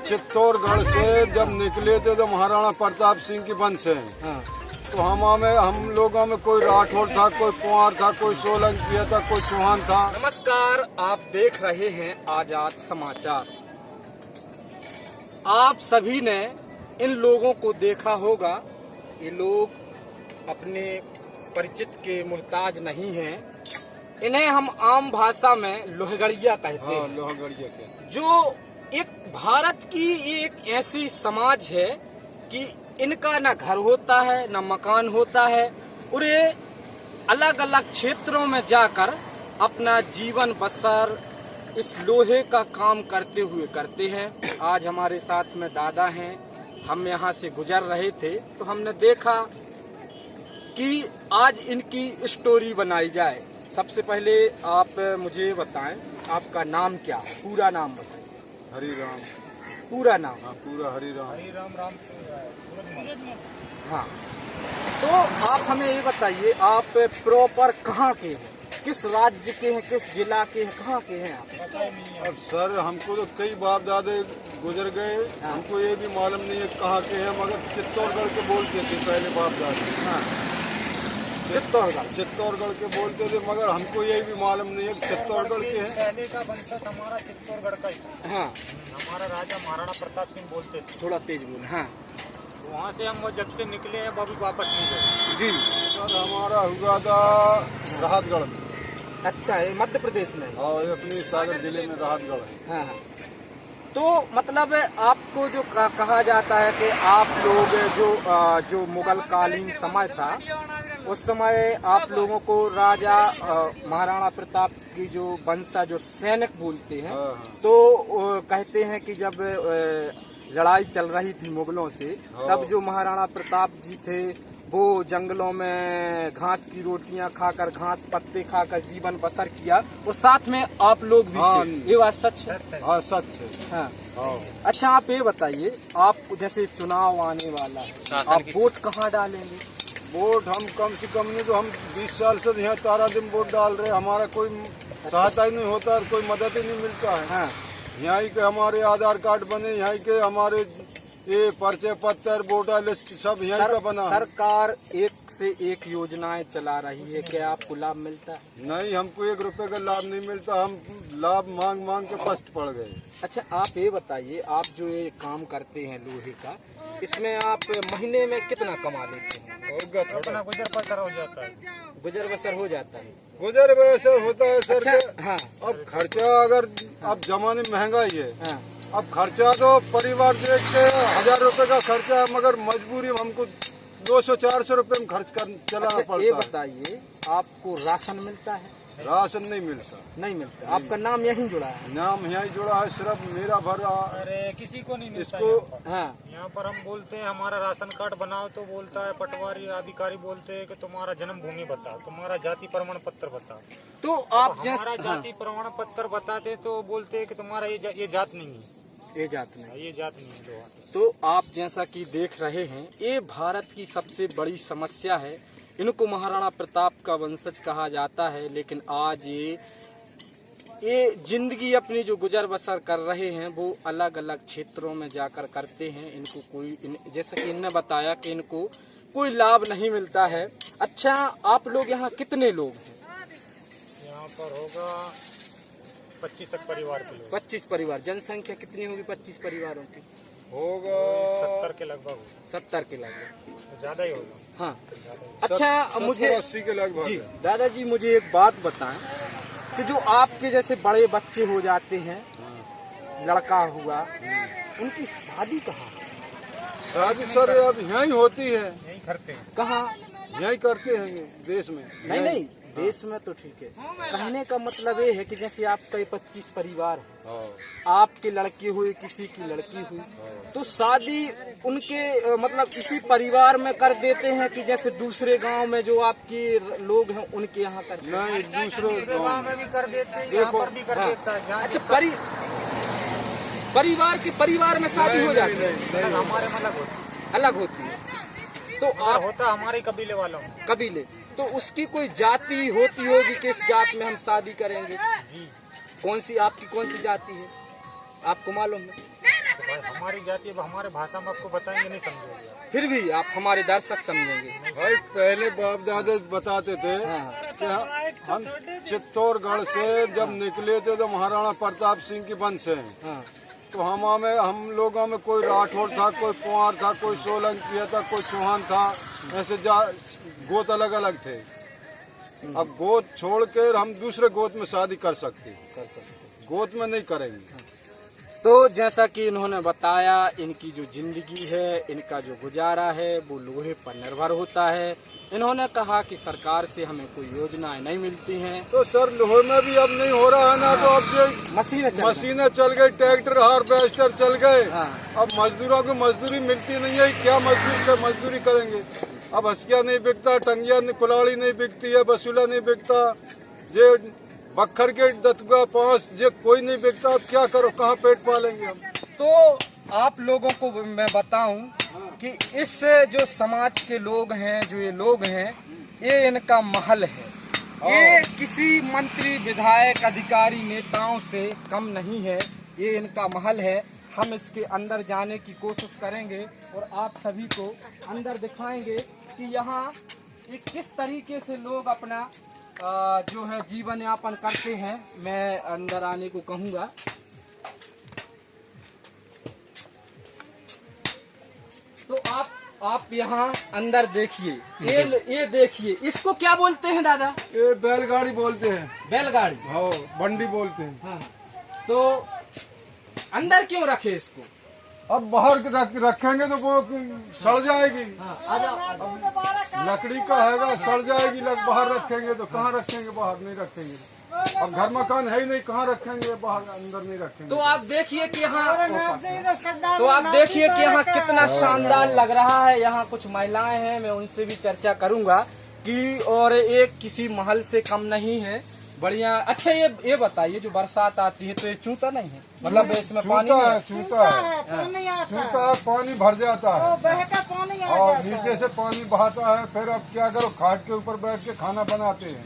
चित्तौड़गढ़ से जब निकले थे तो महाराणा प्रताप सिंह की वंश से। हाँ। तो हम लोगों में कोई राठौड़ था, कोई कुंवर था, कोई सोलंकी था, कोई चौहान था। नमस्कार, आप देख रहे हैं आजाद समाचार। आप सभी ने इन लोगों को देखा होगा। ये लोग अपने परिचित के मुहताज नहीं हैं। इन्हें हम आम भाषा में लोहगड़िया कहते हैं। लोहगड़िया के जो एक भारत की एक ऐसी समाज है कि इनका न घर होता है, न मकान होता है, और ये अलग अलग क्षेत्रों में जाकर अपना जीवन बसर इस लोहे का काम करते हुए करते हैं। आज हमारे साथ में दादा हैं। हम यहाँ से गुजर रहे थे तो हमने देखा कि आज इनकी स्टोरी बनाई जाए। सबसे पहले आप मुझे बताएं, आपका नाम क्या है? पूरा नाम बताएं। हरिराम। पूरा नाम? हाँ, पूरा हरिराम। हरिराम। हाँ। तो आप हमें ये बताइए, आप प्रॉपर कहाँ के हैं? किस राज्य के हैं? किस जिला के हैं? कहाँ के हैं आप? अब सर, हमको तो कई बाप दादे गुजर गए। हाँ। हमको ये भी मालूम नहीं है कहाँ के हैं, मगर चित्तौड़गढ़ के बोलते थे पहले बाप दादे। हाँ। चित्तौड़गढ़ के बोलते थे, मगर हमको ये भी मालूम नहीं है चित्तौड़गढ़ के हैं। पहले का वंशज हमारा चित्तौड़गढ़ का ही था। हाँ। हमारा राजा महाराणा प्रताप सिंह बोलते थे। थोड़ा तेज बोल। हाँ। वहाँ से हम जब से निकले हैं अभी वापस नहीं गए। जी। सर, हमारा हुआ था राहतगढ़ में। अच्छा, ये मध्य प्रदेश में? और ये अपनी सागर जिले में राहतगढ़ है। हाँ हाँ। तो मतलब आपको जो कहा जाता है कि आप लोग जो मुगल कालीन समय था, उस समय आप लोगों को राजा महाराणा प्रताप की जो वंशज जो सैनिक बोलते हैं। हाँ। तो कहते हैं कि जब लड़ाई चल रही थी मुगलों से, तब जो महाराणा प्रताप जी थे वो जंगलों में घास की रोटियां खाकर, घास पत्ते खाकर जीवन बसर किया, और साथ में आप लोग भी हाँ। थे। ये बात सच है? हाँ, सच है। हाँ। हाँ। अच्छा, आप ये बताइए, आप जैसे चुनाव आने वाला है, आप वोट कहाँ डालेंगे? वोट हम कम से कम नहीं तो हम 20 साल से यहाँ तारा दिन वोट डाल रहे। हमारा कोई सहायता ही नहीं होता और कोई मदद ही नहीं मिलता है। हाँ। यहाँ के हमारे आधार कार्ड बने, यहाँ के हमारे ये पर्चे पत्तर, वोटर लिस्ट सब यहाँ का बना है। सरकार एक से एक योजनाएं चला रही है, क्या आपको लाभ मिलता है? नहीं, हमको 1 रुपए का लाभ नहीं मिलता। हम लाभ मांग मांग के पस्त पड़ गए। अच्छा, आप ये बताइए, आप जो ये काम करते हैं लोहे का, इसमें आप महीने में कितना कमा लेते हैं? अपना गुजर बसर हो जाता है। गुजर बसर हो जाता है? गुजर बसर होता है सर। अच्छा। हाँ। अब खर्चा, अगर अब जमाने में महंगाई है, हाँ। अब खर्चा तो परिवार देख के 1000 रुपए का खर्चा है, मगर मजबूरी में हमको 200-400 रुपए में खर्च कर चलाना अच्छा, पड़ता ये है। बताइए, आपको राशन मिलता है? राशन नहीं मिलता। नहीं मिलता। आपका नाम यहीं जुड़ा है? नाम यहाँ ही जुड़ा है, सिर्फ मेरा भरा। अरे किसी को नहीं मिलता इसको यहाँ पर। हाँ। यहाँ पर हम बोलते हैं हमारा राशन कार्ड बनाओ तो बोलता है पटवारी अधिकारी बोलते हैं कि तुम्हारा जन्मभूमि बताओ, तुम्हारा जाति प्रमाण पत्र बताओ। तो आप हमारा जैसे जाति प्रमाण पत्र बताते तो बोलते हैं कि तुम्हारा ये जात नहीं है। ये जात नहीं। ये जात नहीं है। तो आप जैसा कि देख रहे हैं, ये भारत की सबसे बड़ी समस्या है। इनको महाराणा प्रताप का वंशज कहा जाता है, लेकिन आज ये जिंदगी अपनी जो गुजर बसर कर रहे हैं वो अलग अलग क्षेत्रों में जाकर करते हैं। इनको जैसा कि इन्होंने बताया कि इनको कोई लाभ नहीं मिलता है। अच्छा, आप लोग यहाँ कितने लोग हैं? यहाँ पर होगा 25 परिवार के लोग। 25 परिवार। जनसंख्या कितनी होगी 25 परिवारों की? होगा 70 के लगभग। 70 के लगभग। ज्यादा ही होगा। हाँ। अच्छा, मुझे 80 के लगभग जी है। दादाजी, मुझे एक बात बताएं कि जो आपके जैसे बड़े बच्चे हो जाते हैं, लड़का हुआ, उनकी शादी कहाँ? शादी सर अब यहाँ ही होती है। यही करते हैं। कहाँ? यही करते हैं देश में। नहीं नहीं, देश में तो ठीक है। कहने का मतलब ये है कि जैसे आपका 25 परिवार है, हाँ। आपकी लड़की हुई, किसी की लड़की हुई, तो शादी उनके मतलब इसी परिवार में कर देते हैं कि जैसे दूसरे गांव में जो आपके लोग हैं उनके यहाँ करते हैं? नहीं, दूसरे गाँव में भी कर देते हैं, यहाँ पर भी कर देता है। जहाँ अच्छा, परिवार के परिवार में शादी हो जाती है? हमारे में अलग होती है। तो आप होता हमारे कबीले वालों में। कबीले, तो उसकी कोई जाति होती होगी, किस जात में हम शादी करेंगे? जी। कौन सी, आपकी कौन सी जाति है, आपको मालूम है? तो भाई हमारी जाति अब हमारे भाषा में आपको बताएंगे नहीं समझेंगे आप। फिर भी आप हमारे दर्शक समझेंगे। भाई पहले बाप दादा बताते थे कि हम चित्तौड़गढ़ से जब निकले थे तो महाराणा प्रताप सिंह की वंश से हैं। हाँ, तो हम लोगों में कोई राठौड़ था, कोई कुंवर था, कोई सोलंकी था, कोई चौहान था, ऐसे गोत अलग अलग थे। अब गोत छोड़ कर हम दूसरे गोत में शादी कर सकते, गोत में नहीं करेंगे। तो जैसा कि इन्होंने बताया, इनकी जो जिंदगी है, इनका जो गुजारा है वो लोहे पर निर्भर होता है। इन्होंने कहा कि सरकार से हमें कोई योजनाएं नहीं मिलती हैं। तो सर लोहे में भी अब नहीं हो रहा है ना, तो अब ये मशीनें चल गई, ट्रैक्टर हार्वेस्टर चल गए। अब मजदूरों को मजदूरी मिलती नहीं है, क्या मजदूरी करेंगे। अब हंसिया नहीं बिकता, टंगिया कुलाड़ी नहीं बिकती है, बसूला नहीं बिकता, ये बखर के दतुआ पांच ये कोई नहीं बिकता। अब क्या करो, कहाँ पेट पालेंगे हम। तो आप लोगों को मैं बताऊं कि इस जो समाज के लोग हैं, जो ये लोग हैं, ये इनका महल है। ये किसी मंत्री, विधायक, अधिकारी, नेताओं से कम नहीं है। ये इनका महल है। हम इसके अंदर जाने की कोशिश करेंगे और आप सभी को अंदर दिखाएंगे कि यहाँ किस तरीके से लोग अपना जो है जीवन यापन करते हैं। मैं अंदर आने को कहूँगा। तो आप यहाँ अंदर देखिए, ये देखिए, इसको क्या बोलते हैं दादा? ये बैलगाड़ी बोलते हैं। बैलगाड़ी? हाँ, बंडी बोलते हैं। हाँ। तो अंदर क्यों रखे इसको? अब बाहर रखेंगे तो वो सड़ जाएगी। हाँ, आ जाओ। लकड़ी का हैगा, सड़ जाएगी। बाहर रखेंगे तो कहाँ रखेंगे, बाहर नहीं रखेंगे। अब घर मकान है ही नहीं, कहाँ रखेंगे, बाहर अंदर नहीं रखेंगे। तो आप देखिए कि यहाँ कितना शानदार लग रहा है। यहाँ कुछ महिलाएं हैं, मैं उनसे भी चर्चा करूंगा कि और एक किसी महल से कम नहीं है, बढ़िया। अच्छा ये बताइए, जो बरसात आती है तो ये चूता नहीं है? मतलब इसमें पानी चूता है, पानी भर जाता है और नीचे से पानी बहाता है। फिर अब क्या करो, खाट के ऊपर बैठ के खाना बनाते हैं।